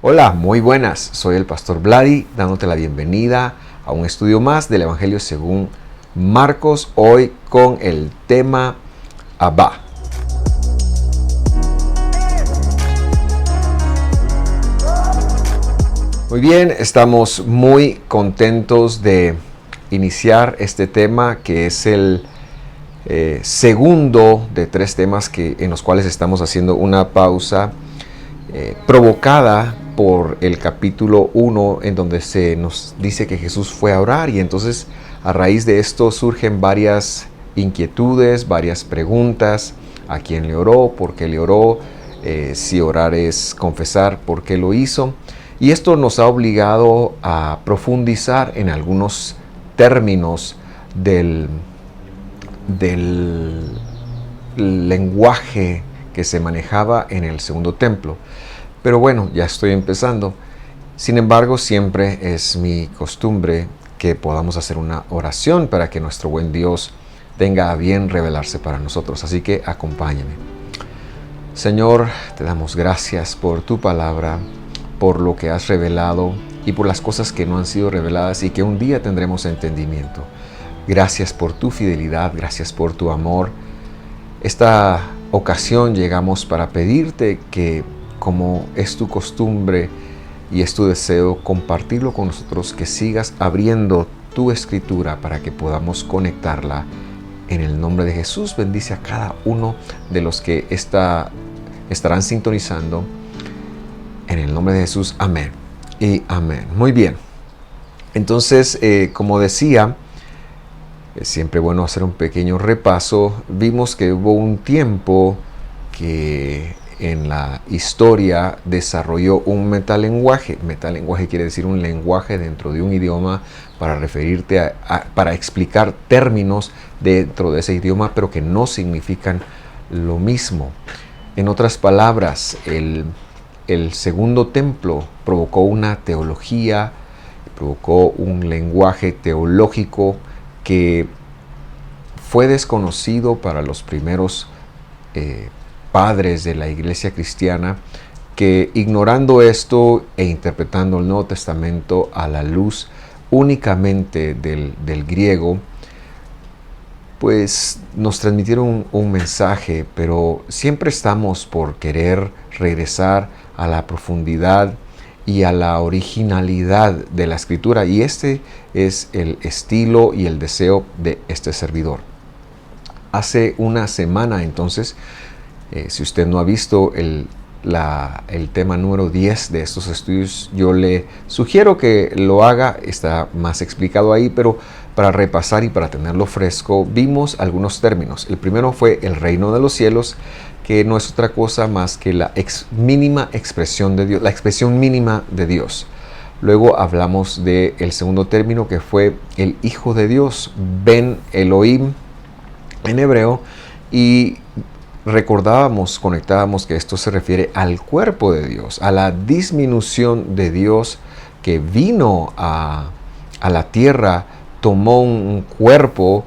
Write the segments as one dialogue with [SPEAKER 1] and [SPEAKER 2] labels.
[SPEAKER 1] Hola, muy buenas. Soy el pastor Vladi, dándote la bienvenida a un estudio más del Evangelio según Marcos, hoy con el tema Abba. Muy bien, estamos muy contentos de iniciar este tema que es el segundo de tres temas en los cuales estamos haciendo una pausa provocada por el capítulo 1, en donde se nos dice que Jesús fue a orar, y entonces a raíz de esto surgen varias inquietudes, varias preguntas: ¿a quién le oró? ¿Por qué le oró? Si orar es confesar, ¿por qué lo hizo? Y esto nos ha obligado a profundizar en algunos términos del lenguaje que se manejaba en el segundo templo. Pero bueno, ya estoy empezando. Sin embargo, siempre es mi costumbre que podamos hacer una oración para que nuestro buen Dios tenga a bien revelarse para nosotros. Así que acompáñame. Señor, te damos gracias por tu palabra, por lo que has revelado y por las cosas que no han sido reveladas y que un día tendremos entendimiento. Gracias por tu fidelidad, gracias por tu amor. Esta ocasión llegamos para pedirte que, como es tu costumbre y es tu deseo, compartirlo con nosotros, que sigas abriendo tu escritura para que podamos conectarla. En el nombre de Jesús, bendice a cada uno de los que estarán sintonizando. En el nombre de Jesús, amén y amén. Muy bien. Entonces, como decía, es siempre bueno hacer un pequeño repaso. Vimos que hubo un tiempo que en la historia desarrolló un metalenguaje. Metalenguaje quiere decir un lenguaje dentro de un idioma para referirte para explicar términos dentro de ese idioma, pero que no significan lo mismo. En otras palabras, el segundo templo provocó una teología, provocó un lenguaje teológico que fue desconocido para los primeros padres de la iglesia cristiana, que, ignorando esto e interpretando el Nuevo Testamento a la luz únicamente del griego, pues nos transmitieron un mensaje, pero siempre estamos por querer regresar a la profundidad y a la originalidad de la escritura, y este es el estilo y el deseo de este servidor. Hace una semana, entonces, si usted no ha visto el tema número 10 de estos estudios, yo le sugiero que lo haga. Está más explicado ahí, pero para repasar y para tenerlo fresco, vimos algunos términos. El primero fue el reino de los cielos, que no es otra cosa más que la mínima expresión de Dios, la expresión mínima de Dios. Luego hablamos del segundo término, que fue el Hijo de Dios, Ben Elohim en hebreo, y conectábamos que esto se refiere al cuerpo de Dios, a la disminución de Dios que vino a la tierra, tomó un cuerpo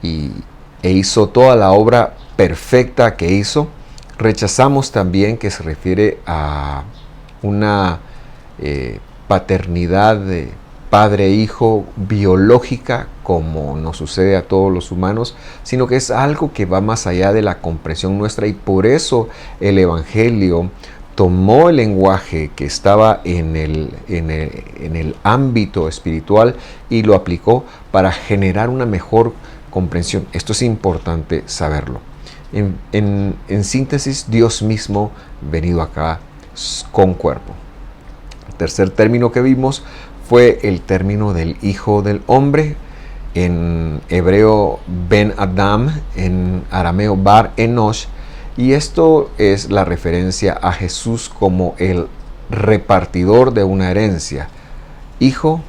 [SPEAKER 1] e hizo toda la obra perfecta que hizo. Rechazamos también que se refiere a una paternidad de padre-hijo biológica, como nos sucede a todos los humanos, sino que es algo que va más allá de la comprensión nuestra, y por eso el Evangelio tomó el lenguaje que estaba en el ámbito espiritual y lo aplicó para generar una mejor comprensión. Esto es importante saberlo. En síntesis, Dios mismo venido acá con cuerpo. El tercer término que vimos fue el término del Hijo del Hombre, en hebreo Ben Adam, en arameo Bar Enosh, y esto es la referencia a Jesús como el repartidor de una herencia. Hijo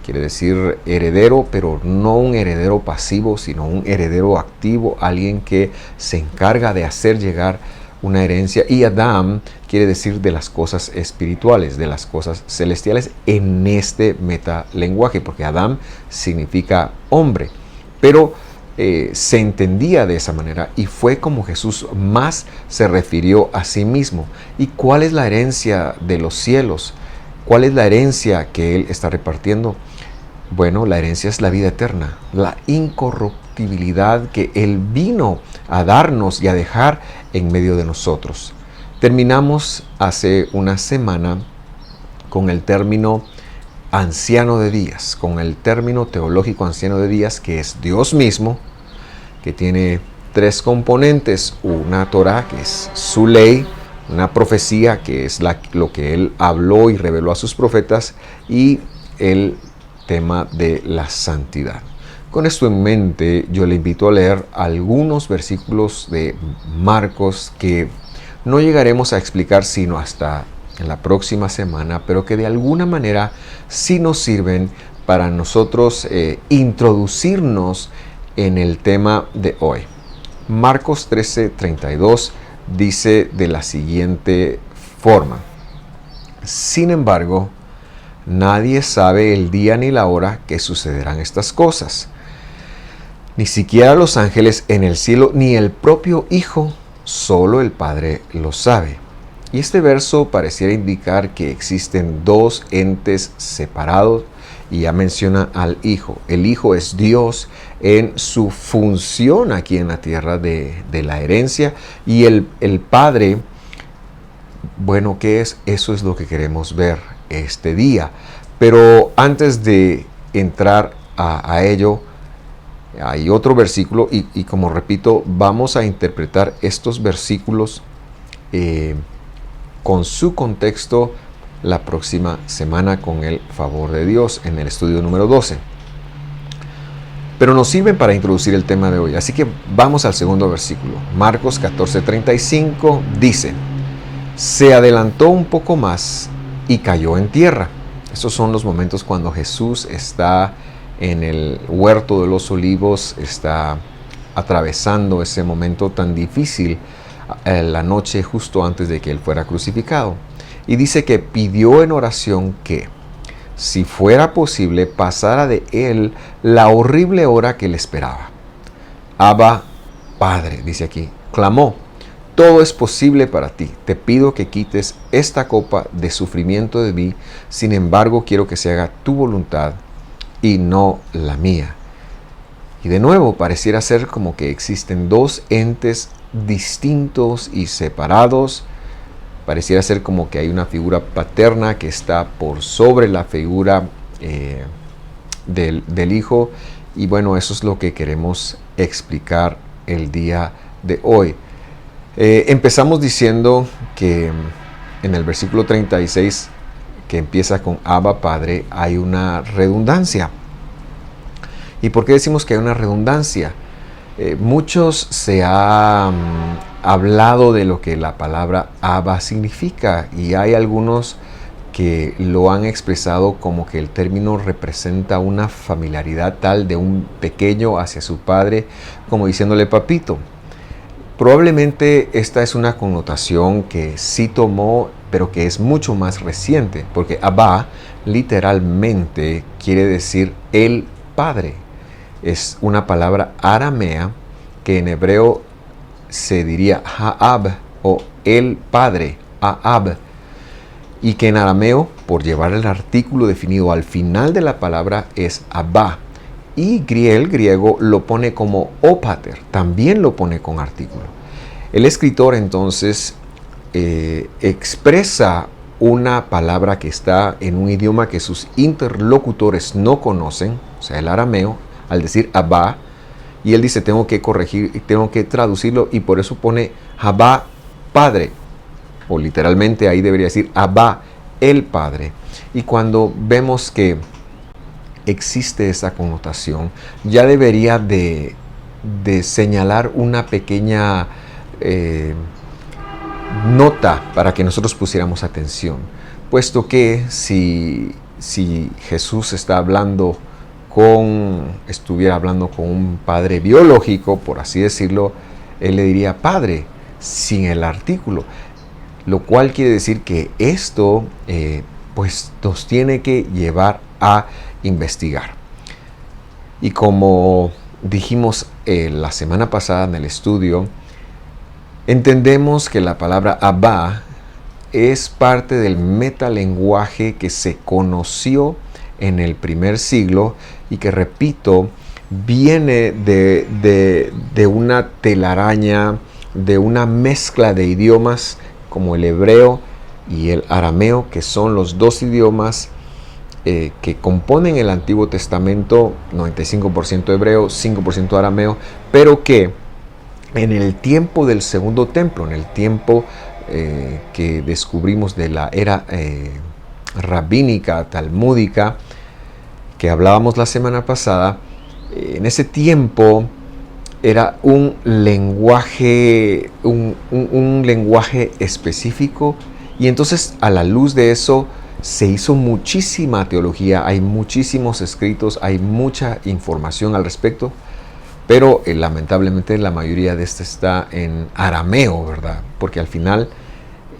[SPEAKER 1] quiere decir heredero, pero no un heredero pasivo, sino un heredero activo, alguien que se encarga de hacer llegar una herencia. Y Adam quiere decir de las cosas espirituales, de las cosas celestiales, en este metalenguaje, porque Adam significa hombre. Pero se entendía de esa manera y fue como Jesús más se refirió a sí mismo. ¿Y cuál es la herencia de los cielos? ¿Cuál es la herencia que Él está repartiendo? Bueno, la herencia es la vida eterna, la incorruptibilidad que Él vino a darnos y a dejar en medio de nosotros. Terminamos hace una semana con el término anciano de días, con el término teológico anciano de días, que es Dios mismo, que tiene tres componentes: una Torah, que es su ley; una profecía, que es lo que Él habló y reveló a sus profetas; y el tema de la santidad. Con esto en mente, yo le invito a leer algunos versículos de Marcos que no llegaremos a explicar sino hasta en la próxima semana, pero que de alguna manera sí nos sirven para nosotros introducirnos en el tema de hoy. Marcos 13:32 dice de la siguiente forma: sin embargo, nadie sabe el día ni la hora que sucederán estas cosas, ni siquiera los ángeles en el cielo, ni el propio Hijo, solo el Padre lo sabe. Y este verso pareciera indicar que existen dos entes separados, y ya menciona al Hijo. El Hijo es Dios en su función aquí en la tierra de la herencia, y el Padre, bueno, ¿qué es? Eso es lo que queremos ver este día. Pero antes de entrar a ello, hay otro versículo y como repito, vamos a interpretar estos versículos con su contexto la próxima semana, con el favor de Dios, en el estudio número 12. Pero nos sirven para introducir el tema de hoy. Así que vamos al segundo versículo. Marcos 14:35 dice: se adelantó un poco más y cayó en tierra. Estos son los momentos cuando Jesús está en el huerto de los olivos, está atravesando ese momento tan difícil, la noche justo antes de que Él fuera crucificado. Y dice que pidió en oración que, si fuera posible, pasara de Él la horrible hora que le esperaba. Abba, Padre, dice aquí, clamó: todo es posible para ti. Te pido que quites esta copa de sufrimiento de mí. Sin embargo, quiero que se haga tu voluntad y no la mía. Y de nuevo, pareciera ser como que existen dos entes distintos y separados. Pareciera ser como que hay una figura paterna que está por sobre la figura del Hijo. Y bueno, eso es lo que queremos explicar el día de hoy. Empezamos diciendo que en el versículo 36, que empieza con Abba Padre, hay una redundancia. ¿Y por qué decimos que hay una redundancia? Muchos se ha hablado de lo que la palabra Abba significa, y hay algunos que lo han expresado como que el término representa una familiaridad tal de un pequeño hacia su padre, como diciéndole papito. Probablemente esta es una connotación que sí tomó, pero que es mucho más reciente, porque Abba literalmente quiere decir el Padre. Es una palabra aramea que en hebreo se diría Ha'ab, o el Padre, Ha'ab, y que en arameo, por llevar el artículo definido al final de la palabra, es Abba. Y el griego lo pone como opater, también lo pone con artículo. El escritor entonces expresa una palabra que está en un idioma que sus interlocutores no conocen, o sea, el arameo, al decir Abba, y él dice: tengo que corregir, tengo que traducirlo, y por eso pone Abba, Padre, o literalmente ahí debería decir Abba, el Padre. Y cuando vemos que existe esa connotación, ya debería de señalar una pequeña nota para que nosotros pusiéramos atención, puesto que si Jesús estuviera hablando con un padre biológico, por así decirlo, él le diría Padre sin el artículo, lo cual quiere decir que esto pues nos tiene que llevar a investigar. Y como dijimos la semana pasada en el estudio, entendemos que la palabra Abba es parte del metalenguaje que se conoció en el primer siglo y que, repito, viene de una telaraña, de una mezcla de idiomas como el hebreo y el arameo, que son los dos idiomas que componen el Antiguo Testamento, 95% hebreo, 5% arameo, pero que en el tiempo del Segundo Templo, en el tiempo que descubrimos de la era rabínica, talmúdica, que hablábamos la semana pasada, en ese tiempo era un lenguaje, un lenguaje específico, y entonces a la luz de eso se hizo muchísima teología, hay muchísimos escritos, hay mucha información al respecto, pero lamentablemente la mayoría de esta está en arameo, ¿verdad? Porque al final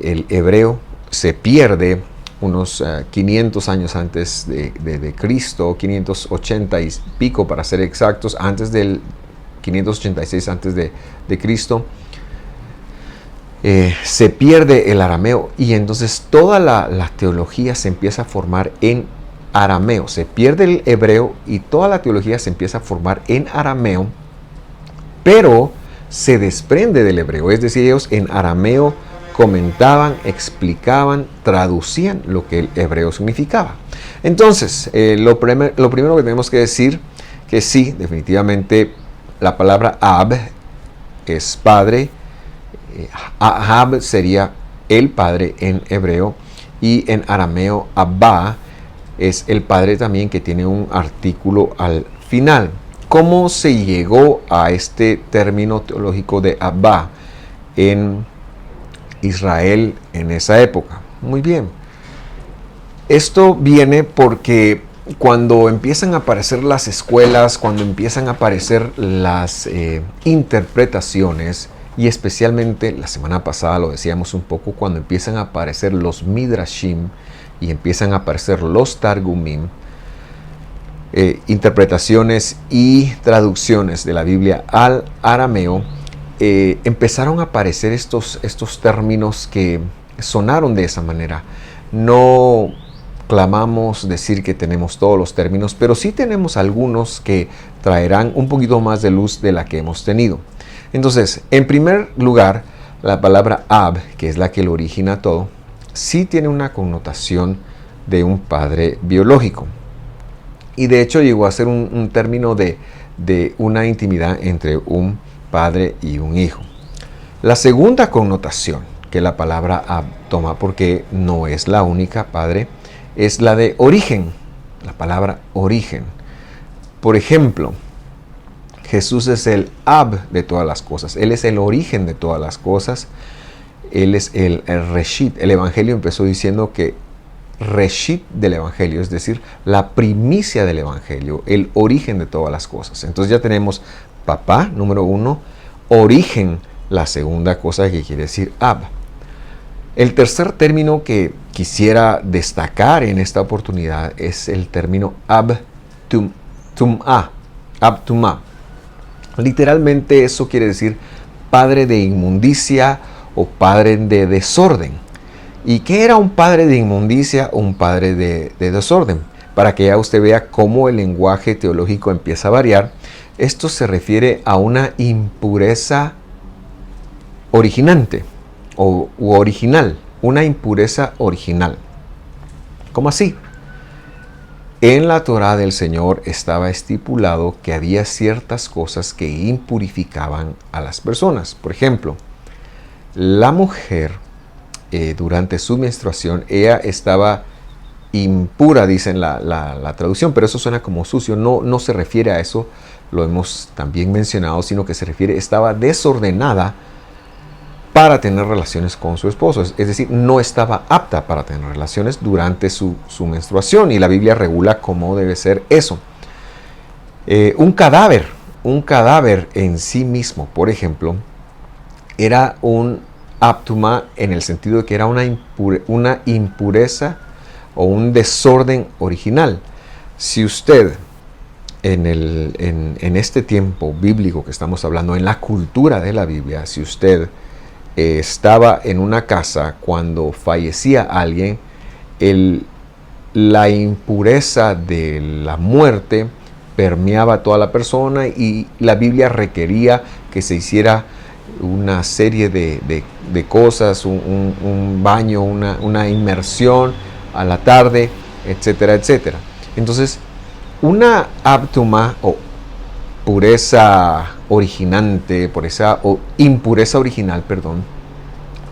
[SPEAKER 1] el hebreo se pierde unos 500 años antes de Cristo, 580 y pico para ser exactos, antes del 586 antes de Cristo. Se pierde el arameo y entonces toda la teología se empieza a formar en arameo. Se pierde el hebreo y toda la teología se empieza a formar en arameo, pero se desprende del hebreo. Es decir, ellos en arameo comentaban, explicaban, traducían lo que el hebreo significaba. Entonces, lo primero que tenemos que decir, que sí, definitivamente la palabra Ab es padre. Ahab sería el padre en hebreo, y en arameo Abba es el padre también, que tiene un artículo al final. ¿Cómo se llegó a este término teológico de Abba en Israel en esa época? Muy bien. Esto viene porque cuando empiezan a aparecer las escuelas, cuando empiezan a aparecer las interpretaciones, y especialmente la semana pasada lo decíamos un poco, cuando empiezan a aparecer los midrashim y empiezan a aparecer los targumim, interpretaciones y traducciones de la Biblia al arameo, empezaron a aparecer estos términos que sonaron de esa manera. No clamamos decir que tenemos todos los términos, pero sí tenemos algunos que traerán un poquito más de luz de la que hemos tenido. Entonces, en primer lugar, la palabra Ab, que es la que lo origina todo, sí tiene una connotación de un padre biológico. Y de hecho llegó a ser un término de una intimidad entre un padre y un hijo. La segunda connotación que la palabra Ab toma, porque no es la única, padre, es la de origen, la palabra origen. Por ejemplo, Jesús es el Ab de todas las cosas. Él es el origen de todas las cosas. Él es el Reshit. El Evangelio empezó diciendo que Reshit del Evangelio, es decir, la primicia del Evangelio, el origen de todas las cosas. Entonces ya tenemos papá, número uno, origen, la segunda cosa que quiere decir Ab. El tercer término que quisiera destacar en esta oportunidad es el término Ab Tum'a. Ab Tum'a. Literalmente eso quiere decir padre de inmundicia o padre de desorden. ¿Y qué era un padre de inmundicia o un padre de desorden? Para que ya usted vea cómo el lenguaje teológico empieza a variar. Esto se refiere a una impureza originante u original, una impureza original. ¿Cómo así? En la Torá del Señor estaba estipulado que había ciertas cosas que impurificaban a las personas. Por ejemplo, la mujer durante su menstruación, ella estaba impura, dicen la traducción, pero eso suena como sucio. No se refiere a eso, lo hemos también mencionado, sino que se refiere, estaba desordenada para tener relaciones con su esposo. Es decir, no estaba apta para tener relaciones durante su menstruación, y la Biblia regula cómo debe ser eso. Un cadáver en sí mismo, por ejemplo, era un aptuma en el sentido de que era una impureza o un desorden original. Si usted en este tiempo bíblico que estamos hablando, en la cultura de la Biblia, si usted estaba en una casa cuando fallecía alguien, la impureza de la muerte permeaba a toda la persona y la Biblia requería que se hiciera una serie de cosas, un baño, una inmersión a la tarde, etcétera, etcétera. Entonces, una áptuma o pureza originante, pureza o impureza original, perdón,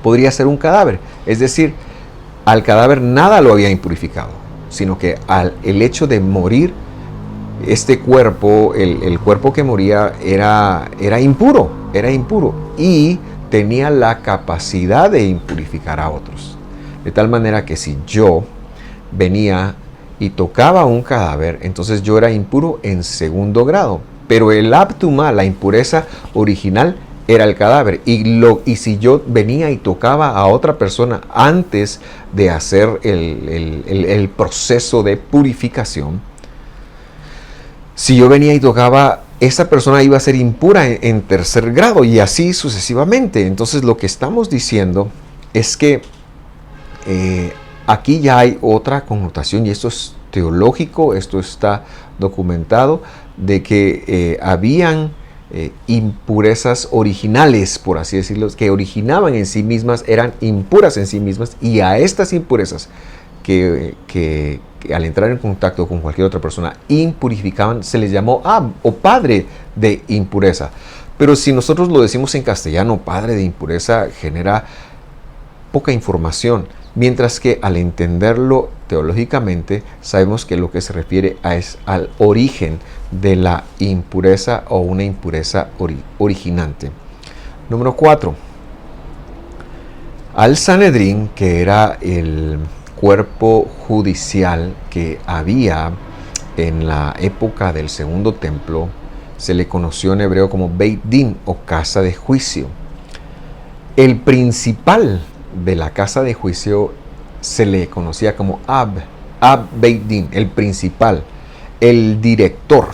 [SPEAKER 1] podría ser un cadáver. Es decir, al cadáver nada lo había impurificado, sino que el hecho de morir, este cuerpo, el cuerpo que moría era impuro y tenía la capacidad de impurificar a otros. De tal manera que si yo venía y tocaba un cadáver, entonces yo era impuro en segundo grado. Pero el áptuma, la impureza original, era el cadáver. Y si yo venía y tocaba a otra persona antes de hacer el proceso de purificación, si yo venía y tocaba, esa persona iba a ser impura en tercer grado y así sucesivamente. Entonces lo que estamos diciendo es que aquí ya hay otra connotación, y esto es teológico, esto está documentado, de que habían impurezas originales, por así decirlo, que originaban en sí mismas, eran impuras en sí mismas, y a estas impurezas que al entrar en contacto con cualquier otra persona impurificaban, se les llamó o padre de impureza. Pero si nosotros lo decimos en castellano, padre de impureza, genera poca información. Mientras que al entenderlo teológicamente, sabemos que lo que se refiere es al origen de la impureza o una impureza originante. Número 4. Al Sanedrín, que era el cuerpo judicial que había en la época del Segundo Templo, se le conoció en hebreo como Beit Din o casa de juicio. El principal de la casa de juicio se le conocía como Ab Beit Din, el principal, el director.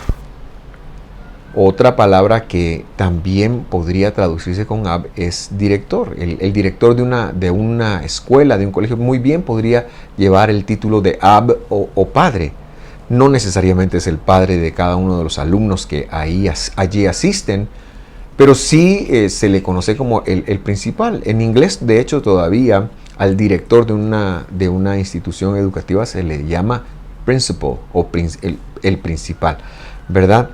[SPEAKER 1] Otra palabra que también podría traducirse con Ab es director. El director de una escuela, de un colegio, muy bien podría llevar el título de Ab o padre. No necesariamente es el padre de cada uno de los alumnos que allí asisten, pero sí se le conoce como el principal. En inglés, de hecho, todavía al director de una institución educativa se le llama principal o el principal, ¿verdad?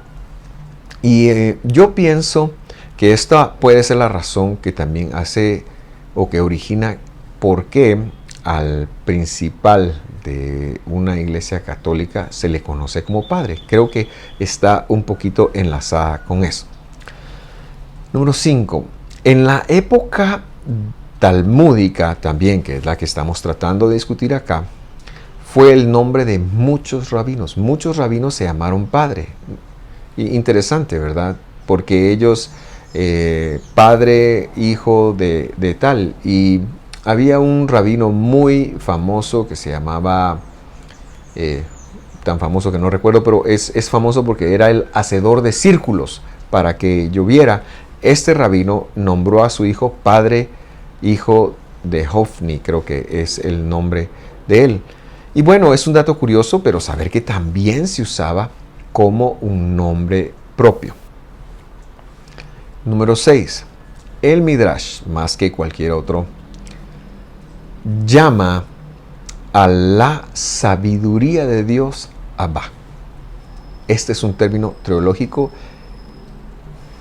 [SPEAKER 1] Y yo pienso que esta puede ser la razón que también hace o que origina por qué al principal de una iglesia católica se le conoce como padre. Creo que está un poquito enlazada con eso. Número 5. En la época talmúdica también, que es la que estamos tratando de discutir acá, fue el nombre de muchos rabinos. Muchos rabinos se llamaron padre. Interesante, ¿verdad? Porque ellos, padre, hijo de tal. Y había un rabino muy famoso que se llamaba, tan famoso que no recuerdo, pero es famoso porque era el hacedor de círculos para que lloviera. Este rabino nombró a su hijo padre, hijo de Hofni, creo que es el nombre de él. Y bueno, es un dato curioso, pero saber que también se usaba como un nombre propio. Número 6. El Midrash, más que cualquier otro, llama a la sabiduría de Dios Abba. Este es un término teológico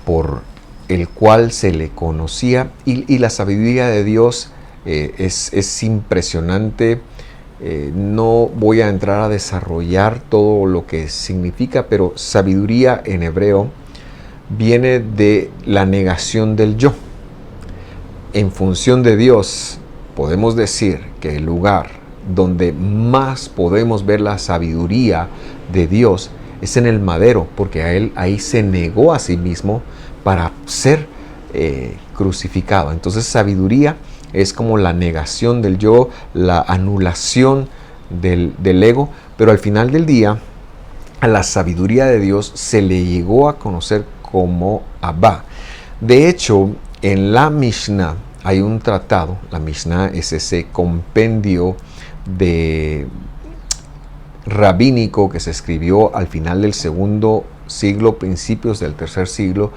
[SPEAKER 1] por el cual se le conocía, y la sabiduría de Dios es impresionante. No voy a entrar a desarrollar todo lo que significa, pero sabiduría en hebreo viene de la negación del yo. En función de Dios, podemos decir que el lugar donde más podemos ver la sabiduría de Dios es en el madero, porque ahí se negó a sí mismo para ser crucificado. Entonces sabiduría es como la negación del yo, la anulación del ego, pero al final del día a la sabiduría de Dios se le llegó a conocer como Abba. De hecho, en la Mishnah hay un tratado. La Mishnah es ese compendio de rabínico que se escribió al final del segundo siglo, principios del tercer siglo,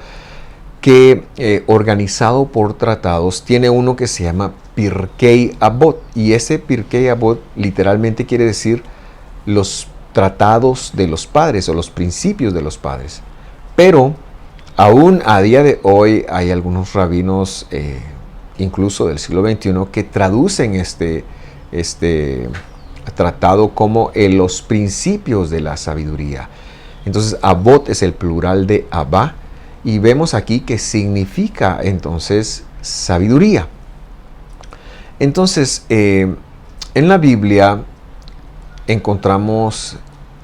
[SPEAKER 1] que organizado por tratados tiene uno que se llama Pirkei Avot, y ese Pirkei Avot literalmente quiere decir los tratados de los padres o los principios de los padres. Pero aún a día de hoy hay algunos rabinos, incluso del siglo XXI, que traducen este tratado como los principios de la sabiduría. Entonces Avot es el plural de Abba, y vemos aquí que significa entonces sabiduría. Entonces, en la Biblia encontramos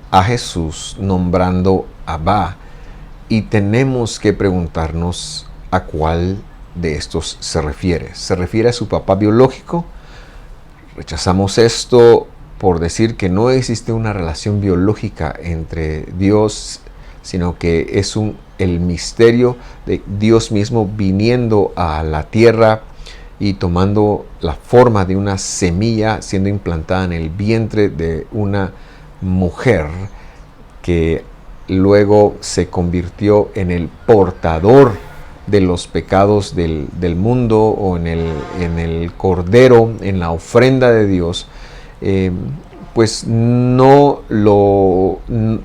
[SPEAKER 1] a Jesús nombrando Abba, y tenemos que preguntarnos a cuál de estos se refiere. ¿Se refiere a su papá biológico? Rechazamos esto por decir que no existe una relación biológica entre Dios, sino que es el misterio de Dios mismo viniendo a la tierra y tomando la forma de una semilla, siendo implantada en el vientre de una mujer, que luego se convirtió en el portador de los pecados del mundo, o en el cordero, en la ofrenda de Dios. Pues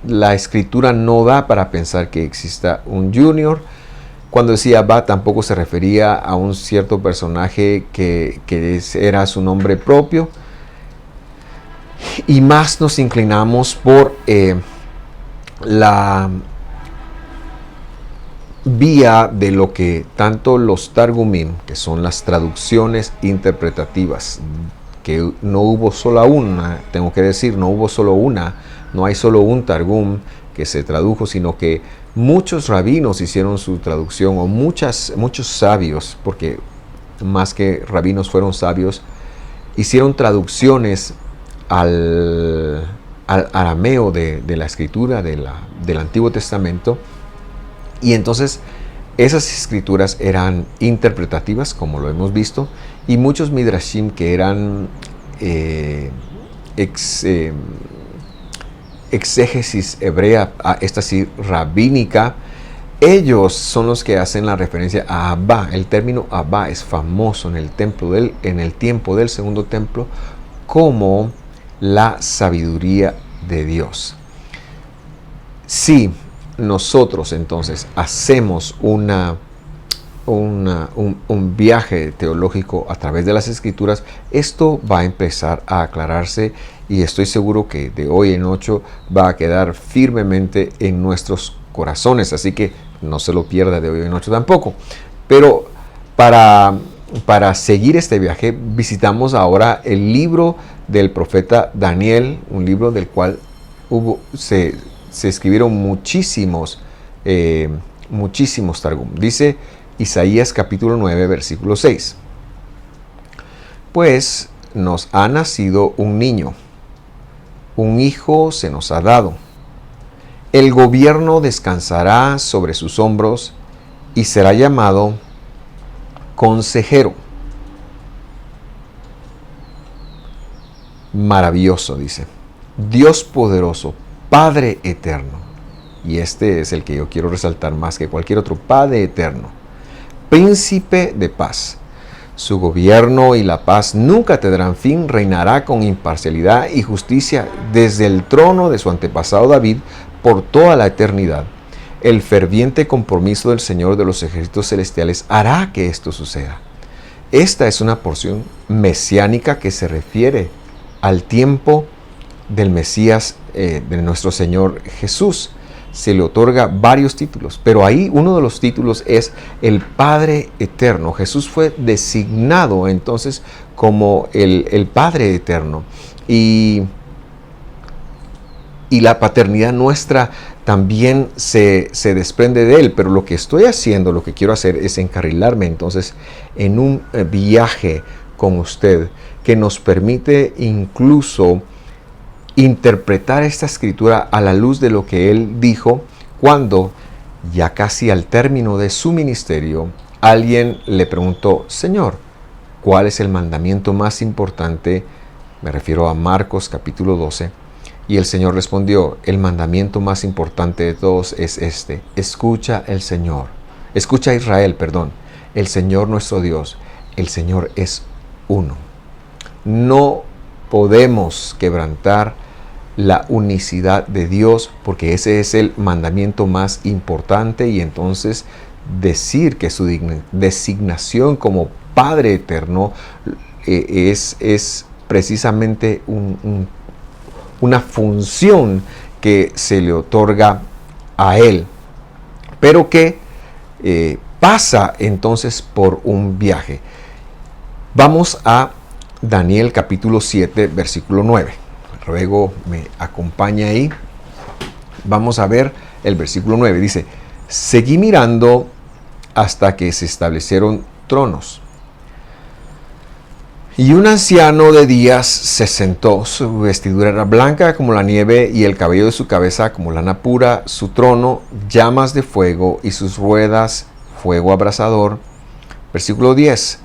[SPEAKER 1] la escritura no da para pensar que exista un junior. Cuando decía Abba, tampoco se refería a un cierto personaje que era su nombre propio. Y más nos inclinamos por la vía de lo que tanto los Targumim, que son las traducciones interpretativas, que no hubo solo una, tengo que decir, no hay solo un Targum que se tradujo, sino que muchos rabinos hicieron su traducción, o muchos sabios, porque más que rabinos fueron sabios, hicieron traducciones al arameo de la escritura del Antiguo Testamento. Y entonces esas escrituras eran interpretativas, como lo hemos visto, y muchos midrashim que eran exégesis hebrea, esta sí rabínica, ellos son los que hacen la referencia a Abba. El término Abba es famoso en el tiempo del segundo templo como la sabiduría de Dios. Si nosotros entonces hacemos un viaje teológico a través de las escrituras, esto va a empezar a aclararse, y estoy seguro que de hoy en 8 va a quedar firmemente en nuestros corazones, así que no se lo pierda de hoy en 8 tampoco. Pero para seguir este viaje, visitamos ahora el libro del profeta Daniel, un libro del cual se escribieron muchísimos Targum. Dice Isaías capítulo 9, versículo 6. Pues nos ha nacido un niño, un hijo se nos ha dado. El gobierno descansará sobre sus hombros y será llamado Consejero. Maravilloso, dice. Dios poderoso, Padre eterno. Y este es el que yo quiero resaltar más que cualquier otro. Padre eterno, Príncipe de paz. Su gobierno y la paz nunca tendrán fin. Reinará con imparcialidad y justicia desde el trono de su antepasado David por toda la eternidad. El ferviente compromiso del Señor de los ejércitos celestiales hará que esto suceda. Esta es una porción mesiánica que se refiere al tiempo del Mesías, de nuestro Señor Jesús. Se le otorga varios títulos, pero ahí uno de los títulos es el Padre Eterno. Jesús fue designado entonces como el Padre Eterno, y la paternidad nuestra también se desprende de él. Pero lo que quiero hacer es encarrilarme entonces en un viaje con usted que nos permite incluso interpretar esta escritura a la luz de lo que él dijo cuando, ya casi al término de su ministerio, alguien le preguntó: Señor, ¿cuál es el mandamiento más importante? Me refiero a Marcos capítulo 12. Y el Señor respondió: el mandamiento más importante de todos es este: escucha el Señor. Escucha a Israel, perdón. El Señor nuestro Dios, el Señor es uno. No podemos quebrantar la unicidad de Dios, porque ese es el mandamiento más importante, y entonces decir que su designación como Padre eterno es precisamente una función que se le otorga a Él, pero que pasa entonces por un viaje. Vamos a Daniel capítulo 7, versículo 9. Ruego me acompañe ahí. Vamos a ver el versículo 9. Dice: seguí mirando hasta que se establecieron tronos. Y un anciano de días se sentó. Su vestidura era blanca como la nieve y el cabello de su cabeza como lana pura. Su trono, llamas de fuego, y sus ruedas, fuego abrasador. Versículo 10.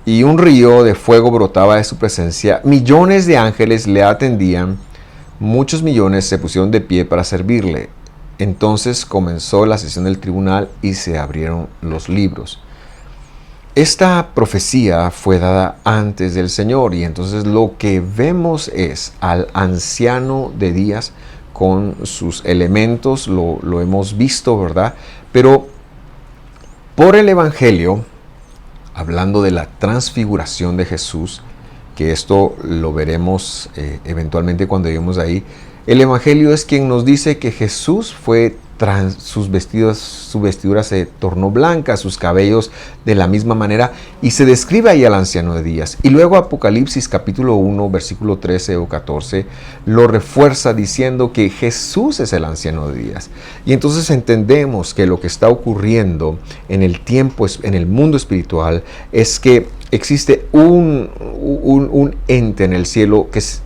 [SPEAKER 1] Y un río de fuego brotaba de su presencia. Millones de ángeles le atendían. Muchos millones se pusieron de pie para servirle. Entonces comenzó la sesión del tribunal y se abrieron los libros. Esta profecía fue dada antes del Señor, y entonces lo que vemos es al anciano de días con sus elementos. Lo hemos visto, ¿verdad? Pero por el Evangelio, hablando de la transfiguración de Jesús, que esto lo veremos eventualmente cuando lleguemos ahí, el Evangelio es quien nos dice que Jesús fue su vestidura se tornó blanca, sus cabellos de la misma manera, y se describe ahí al anciano de días. Y luego Apocalipsis capítulo 1, versículo 13 o 14, lo refuerza diciendo que Jesús es el anciano de días. Y entonces entendemos que lo que está ocurriendo en el tiempo, en el mundo espiritual, es que existe un ente en el cielo que es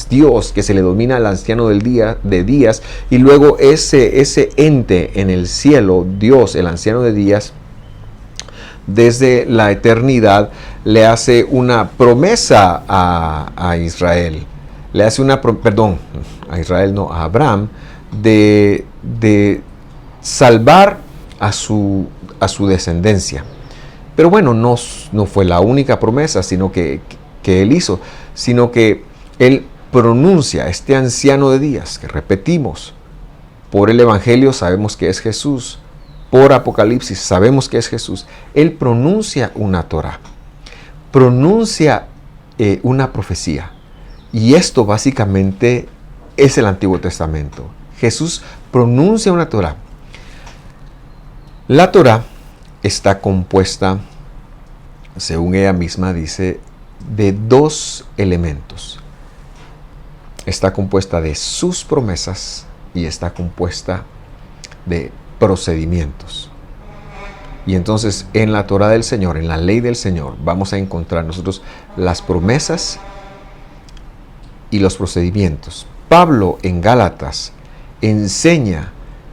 [SPEAKER 1] Dios, que se le domina al anciano de días, y luego ese ente en el cielo, Dios, el anciano de días, desde la eternidad le hace una promesa a Israel, a Abraham, de salvar a su descendencia. Pero bueno, no fue la única promesa que él hizo, sino que él pronuncia, este anciano de días, que repetimos, por el Evangelio sabemos que es Jesús, por Apocalipsis sabemos que es Jesús. Él pronuncia una Torah, pronuncia una profecía, y esto básicamente es el Antiguo Testamento. Jesús pronuncia una Torah. La Torah está compuesta, según ella misma dice, de dos elementos. Está compuesta de sus promesas y está compuesta de procedimientos. Y entonces en la Torah del Señor, en la ley del Señor, vamos a encontrar nosotros las promesas y los procedimientos. Pablo en Gálatas enseña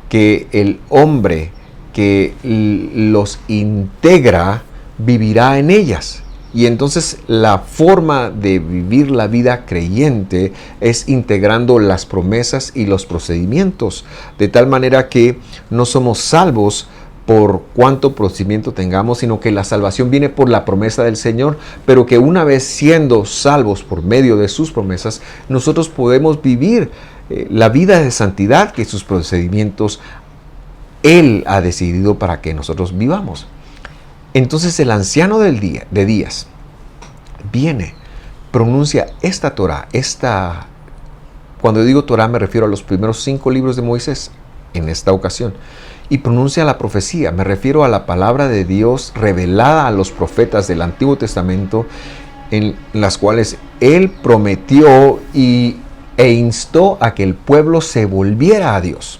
[SPEAKER 1] que el hombre que los integra vivirá en ellas. Y entonces la forma de vivir la vida creyente es integrando las promesas y los procedimientos, de tal manera que no somos salvos por cuánto procedimiento tengamos, sino que la salvación viene por la promesa del Señor, pero que una vez siendo salvos por medio de sus promesas, nosotros podemos vivir la vida de santidad que sus procedimientos Él ha decidido para que nosotros vivamos. Entonces el anciano de días viene, pronuncia esta Torah, cuando digo Torah me refiero a los primeros 5 libros de Moisés en esta ocasión, y pronuncia la profecía, me refiero a la palabra de Dios revelada a los profetas del Antiguo Testamento, en las cuales Él prometió e instó a que el pueblo se volviera a Dios.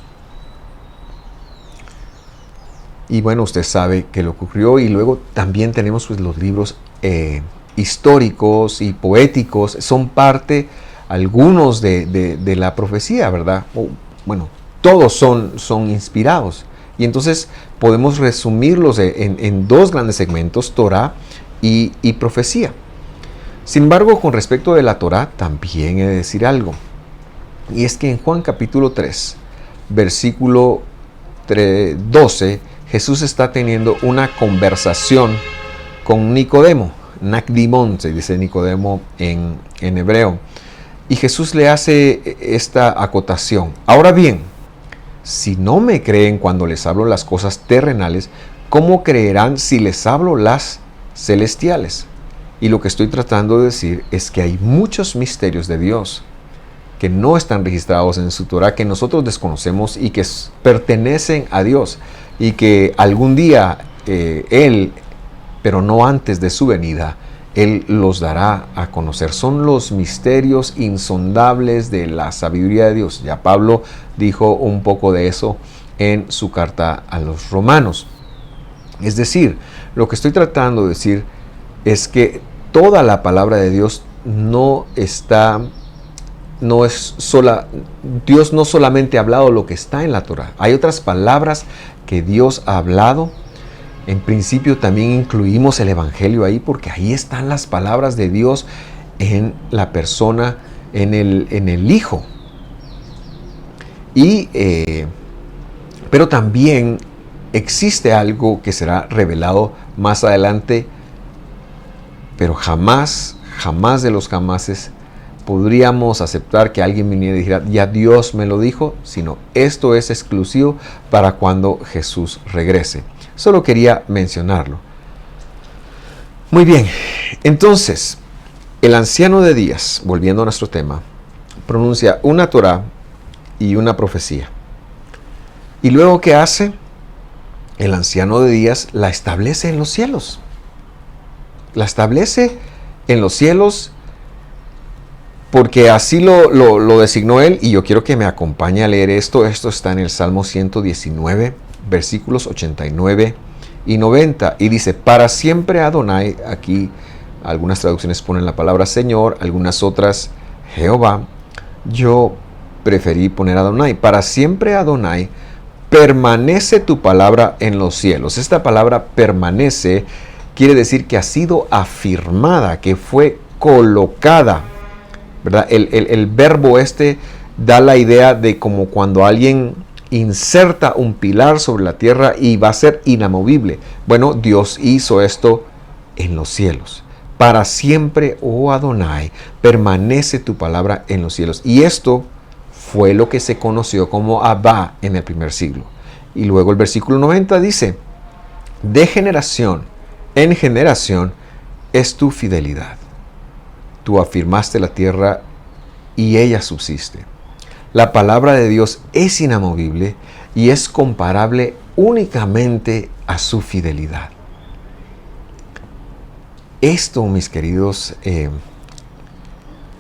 [SPEAKER 1] Y bueno, usted sabe que lo ocurrió, y luego también tenemos pues los libros históricos y poéticos, son parte algunos de la profecía, ¿verdad? Bueno, todos son inspirados. Y entonces podemos resumirlos en dos grandes segmentos, Torá y profecía. Sin embargo, con respecto de la Torá, también he de decir algo. Y es que en Juan capítulo 3, versículo 12, Jesús está teniendo una conversación con Nicodemo. Nakdimón se dice Nicodemo en hebreo. Y Jesús le hace esta acotación. Ahora bien, si no me creen cuando les hablo las cosas terrenales, ¿cómo creerán si les hablo las celestiales? Y lo que estoy tratando de decir es que hay muchos misterios de Dios que no están registrados en su Torah, que nosotros desconocemos y que pertenecen a Dios, y que algún día Él, pero no antes de su venida, Él los dará a conocer. Son los misterios insondables de la sabiduría de Dios. Ya Pablo dijo un poco de eso en su carta a los romanos. Es decir, lo que estoy tratando de decir es que toda la palabra de Dios Dios no solamente ha hablado lo que está en la Torah. Hay otras palabras que Dios ha hablado. En principio también incluimos el Evangelio ahí, porque ahí están las palabras de Dios en la persona, en el Hijo. Pero también existe algo que será revelado más adelante, pero jamás de los jamases podríamos aceptar que alguien viniera y dijera, ya Dios me lo dijo, sino esto es exclusivo para cuando Jesús regrese. Solo quería mencionarlo. Muy bien, entonces, el anciano de días, volviendo a nuestro tema, pronuncia una Torá y una profecía. Y luego, ¿qué hace? El anciano de días la establece en los cielos. La establece en los cielos porque así lo designó él, y yo quiero que me acompañe a leer esto. Esto está en el Salmo 119, versículos 89 y 90, y dice, para siempre Adonai. Aquí algunas traducciones ponen la palabra Señor, algunas otras Jehová. Yo preferí poner Adonai. Para siempre Adonai, permanece tu palabra en los cielos. Esta palabra permanece quiere decir que ha sido afirmada, que fue colocada, ¿verdad? El verbo da la idea de como cuando alguien inserta un pilar sobre la tierra y va a ser inamovible. Bueno, Dios hizo esto en los cielos. Para siempre, oh Adonai, permanece tu palabra en los cielos. Y esto fue lo que se conoció como Abba en el primer siglo. Y luego el versículo 90 dice, de generación en generación es tu fidelidad. Tú afirmaste la tierra y ella subsiste. La palabra de Dios es inamovible y es comparable únicamente a su fidelidad. Esto, mis queridos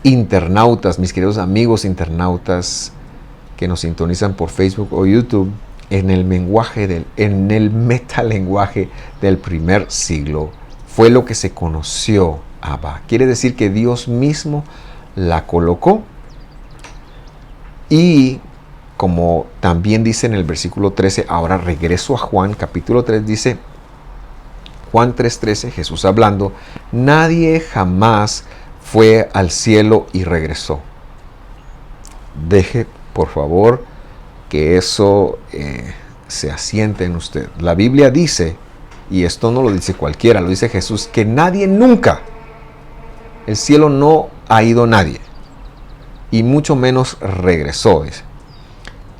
[SPEAKER 1] internautas, mis queridos amigos internautas que nos sintonizan por Facebook o YouTube, en el metalenguaje del primer siglo, fue lo que se conoció Abba. Quiere decir que Dios mismo la colocó. Y como también dice en el versículo 13, ahora regreso a Juan, capítulo 3, dice, Juan 3:13, Jesús hablando, nadie jamás fue al cielo y regresó. Deje, por favor, que eso se asiente en usted. La Biblia dice, y esto no lo dice cualquiera, lo dice Jesús, que nadie nunca, el cielo no ha ido nadie, y mucho menos regresó, dice.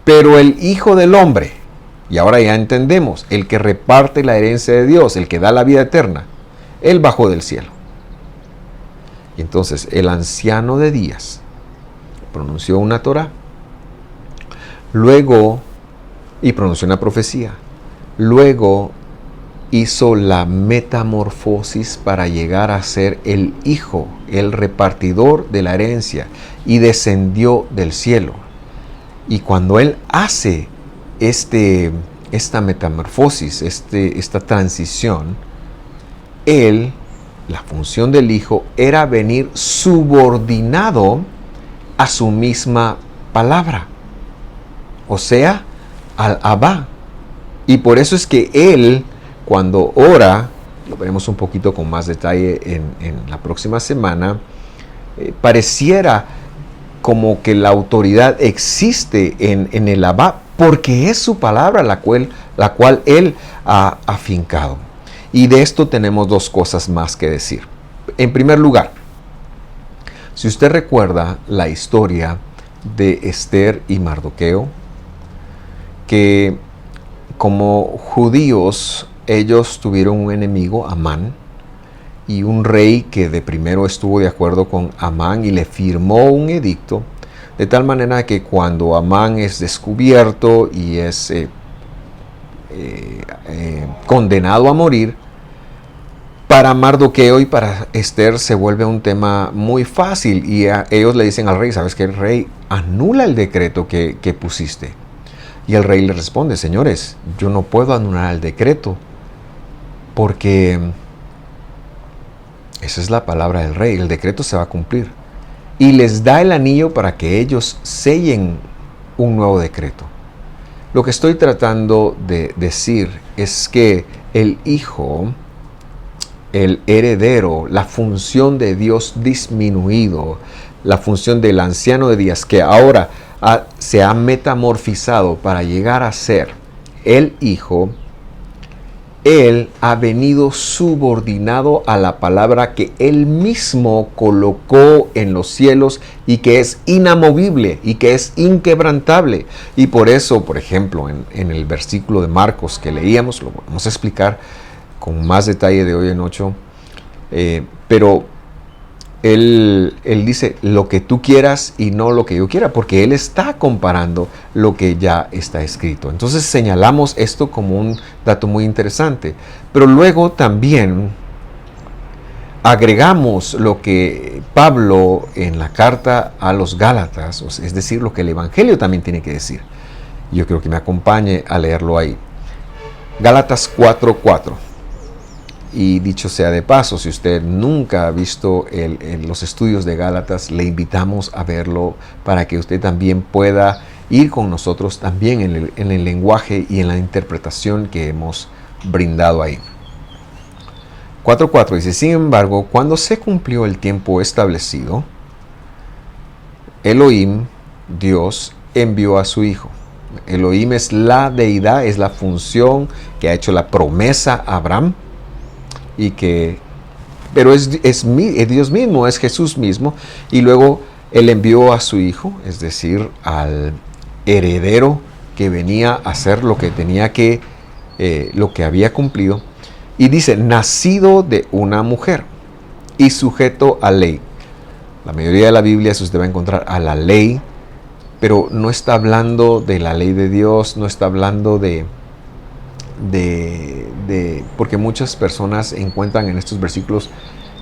[SPEAKER 1] Pero el Hijo del Hombre, y ahora ya entendemos, el que reparte la herencia de Dios, el que da la vida eterna, él bajó del cielo. Y entonces el anciano de días pronunció una Torá, luego, y pronunció una profecía, luego hizo la metamorfosis para llegar a ser el Hijo, el repartidor de la herencia, y descendió del cielo. Y cuando Él hace esta metamorfosis, esta transición, Él, la función del Hijo, era venir subordinado a su misma palabra, o sea, al Abba. Y por eso es que él, cuando ora, lo veremos un poquito con más detalle en la próxima semana, pareciera como que la autoridad existe en el Abba, porque es su palabra la cual él ha afincado. Y de esto tenemos dos cosas más que decir. En primer lugar, si usted recuerda la historia de Esther y Mardoqueo, que como judíos ellos tuvieron un enemigo, Amán, y un rey que de primero estuvo de acuerdo con Amán y le firmó un edicto, de tal manera que cuando Amán es descubierto y es condenado a morir, para Mardoqueo y para Esther se vuelve un tema muy fácil, y ellos le dicen al rey: ¿sabes qué, rey? Anula el decreto que pusiste. Y el rey le responde: señores, yo no puedo anular el decreto, porque esa es la palabra del rey, el decreto se va a cumplir. Y les da el anillo para que ellos sellen un nuevo decreto. Lo que estoy tratando de decir es que el hijo, el heredero, la función de Dios disminuido, la función del anciano de días, que ahora se ha metamorfizado para llegar a ser el hijo, él ha venido subordinado a la palabra que él mismo colocó en los cielos y que es inamovible y que es inquebrantable. Y por eso, por ejemplo, en el versículo de Marcos que leíamos, lo vamos a explicar con más detalle de hoy en 8, pero él dice lo que tú quieras y no lo que yo quiera, porque él está comparando lo que ya está escrito. Entonces señalamos esto como un dato muy interesante, pero luego también agregamos lo que Pablo en la carta a los Gálatas, es decir, lo que el Evangelio también tiene que decir. Yo creo que me acompañe a leerlo ahí. Gálatas 4:4. Y dicho sea de paso, si usted nunca ha visto los estudios de Gálatas, le invitamos a verlo para que usted también pueda ir con nosotros también en el lenguaje y en la interpretación que hemos brindado ahí. 4:4 dice: sin embargo, cuando se cumplió el tiempo establecido, Elohim, Dios, envió a su Hijo. Elohim es la deidad, es la función que ha hecho la promesa a Abraham, pero es Dios mismo, es Jesús mismo, y luego él envió a su hijo, es decir, al heredero que venía a hacer lo que tenía lo que había cumplido, y dice: nacido de una mujer y sujeto a ley. La mayoría de la Biblia usted va a encontrar a la ley, pero no está hablando de la ley de Dios, no está hablando porque muchas personas encuentran en estos versículos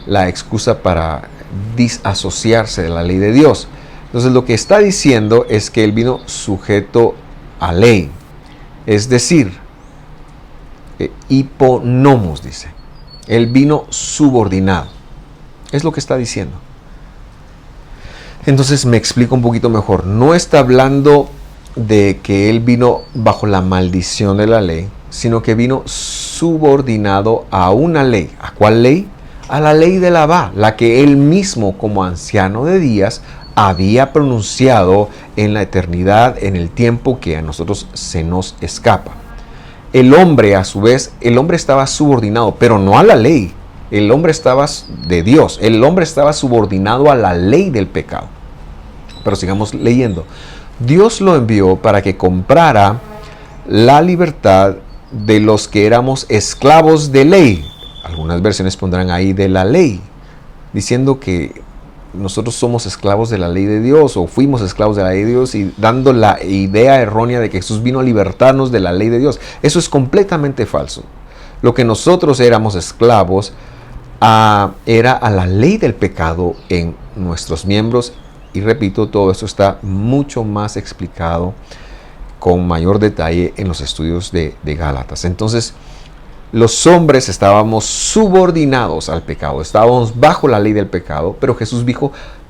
[SPEAKER 1] la excusa para disasociarse de la ley de Dios. Entonces lo que está diciendo es que él vino sujeto a ley, es decir, hiponomos, dice. Él vino subordinado, es lo que está diciendo. Entonces me explico un poquito mejor. No está hablando de que él vino bajo la maldición de la ley, sino que vino subordinado a una ley. ¿A cuál ley? A la ley del Abba, la que él mismo como anciano de días había pronunciado en la eternidad, en el tiempo que a nosotros se nos escapa. El hombre, a su vez, el hombre estaba subordinado, pero no a la ley. El hombre estaba de Dios, el hombre estaba subordinado a la ley del pecado. Pero sigamos leyendo. Dios lo envió para que comprara la libertad de los que éramos esclavos de ley. Algunas versiones pondrán ahí de la ley, diciendo que nosotros somos esclavos de la ley de Dios, o fuimos esclavos de la ley de Dios, y dando la idea errónea de que Jesús vino a libertarnos de la ley de Dios. Eso es completamente falso. Lo que nosotros éramos esclavos era a la ley del pecado en nuestros miembros, y repito, todo esto está mucho más explicado con mayor detalle en los estudios de Gálatas. Entonces, los hombres estábamos subordinados al pecado, estábamos bajo la ley del pecado, pero Jesús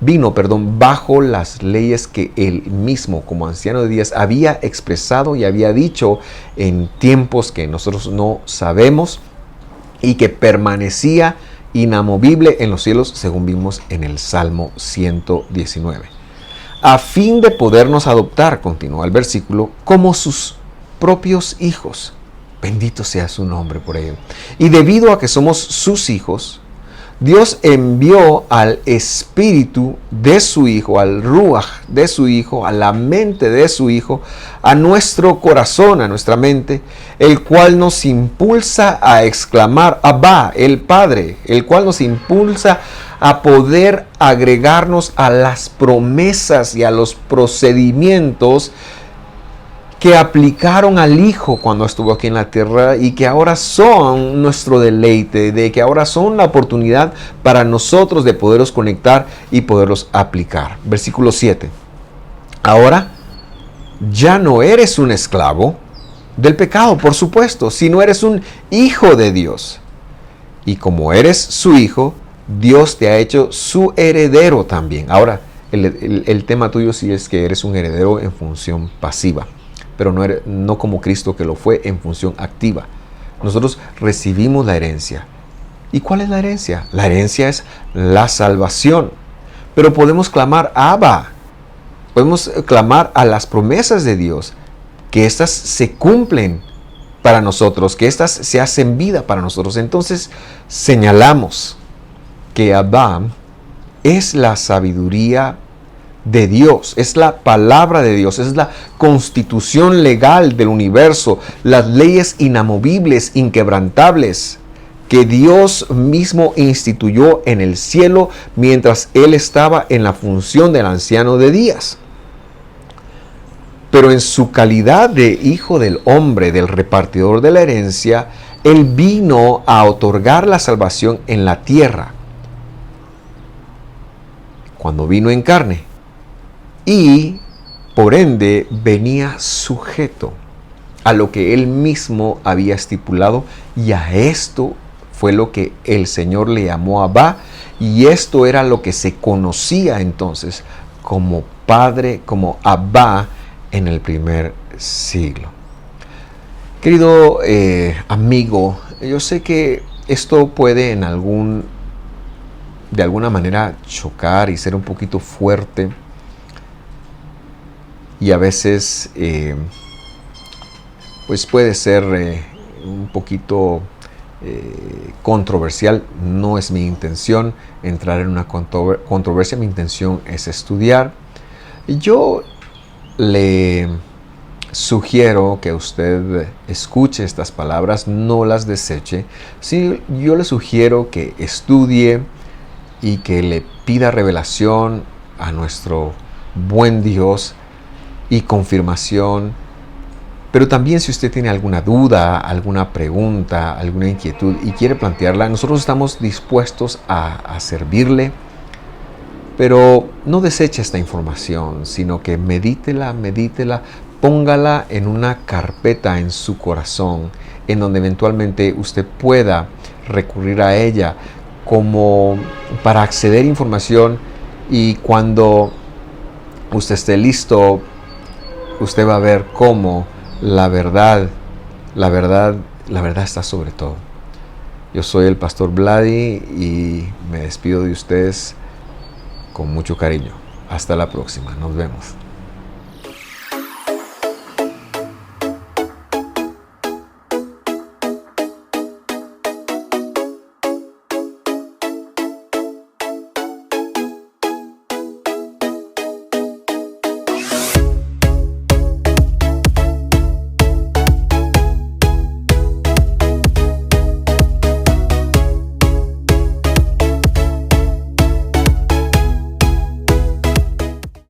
[SPEAKER 1] vino bajo las leyes que él mismo, como anciano de días, había expresado y había dicho en tiempos que nosotros no sabemos y que permanecía inamovible en los cielos, según vimos en el Salmo 119. A fin de podernos adoptar, continúa el versículo, como sus propios hijos. Bendito sea su nombre por ello. Y debido a que somos sus hijos, Dios envió al espíritu de su Hijo, al Ruach de su Hijo, a la mente de su Hijo, a nuestro corazón, a nuestra mente, el cual nos impulsa a exclamar, Abba, el Padre, el cual nos impulsa a poder agregarnos a las promesas y a los procedimientos que aplicaron al Hijo cuando estuvo aquí en la tierra y que ahora son nuestro deleite, de que ahora son la oportunidad para nosotros de poderlos conectar y poderlos aplicar. Versículo 7. Ahora ya no eres un esclavo del pecado, por supuesto, sino eres un hijo de Dios. Y como eres su hijo, Dios te ha hecho su heredero también. Ahora, el tema tuyo sí es que eres un heredero en función pasiva, pero no como Cristo, que lo fue en función activa. Nosotros recibimos la herencia. ¿Y cuál es la herencia? La herencia es la salvación. Pero podemos clamar Abba. Podemos clamar a las promesas de Dios, que éstas se cumplen para nosotros, que éstas se hacen vida para nosotros. Entonces señalamos que Abba es la sabiduría de Dios, es la palabra de Dios, es la constitución legal del universo, las leyes inamovibles, inquebrantables, que Dios mismo instituyó en el cielo mientras Él estaba en la función del anciano de días. Pero en su calidad de hijo del hombre, del repartidor de la herencia, Él vino a otorgar la salvación en la tierra, cuando vino en carne. Y por ende venía sujeto a lo que él mismo había estipulado, y a esto fue lo que el Señor le llamó Abba, y esto era lo que se conocía entonces como Padre, como Abba en el primer siglo. Querido amigo, yo sé que esto puede de alguna manera chocar y ser un poquito fuerte, y a veces pues puede ser un poquito controversial. No es mi intención entrar en una controversia, mi intención es estudiar. Yo le sugiero que usted escuche estas palabras, no las deseche. Sí, yo le sugiero que estudie y que le pida revelación a nuestro buen Dios y confirmación. Pero también, si usted tiene alguna duda, alguna pregunta, alguna inquietud y quiere plantearla, nosotros estamos dispuestos a servirle. Pero no deseche esta información, sino que medítela, póngala en una carpeta en su corazón, en donde eventualmente usted pueda recurrir a ella como para acceder a información, y cuando usted esté listo, usted va a ver cómo la verdad está sobre todo. Yo soy el pastor Vladi y me despido de ustedes con mucho cariño. Hasta la próxima. Nos vemos.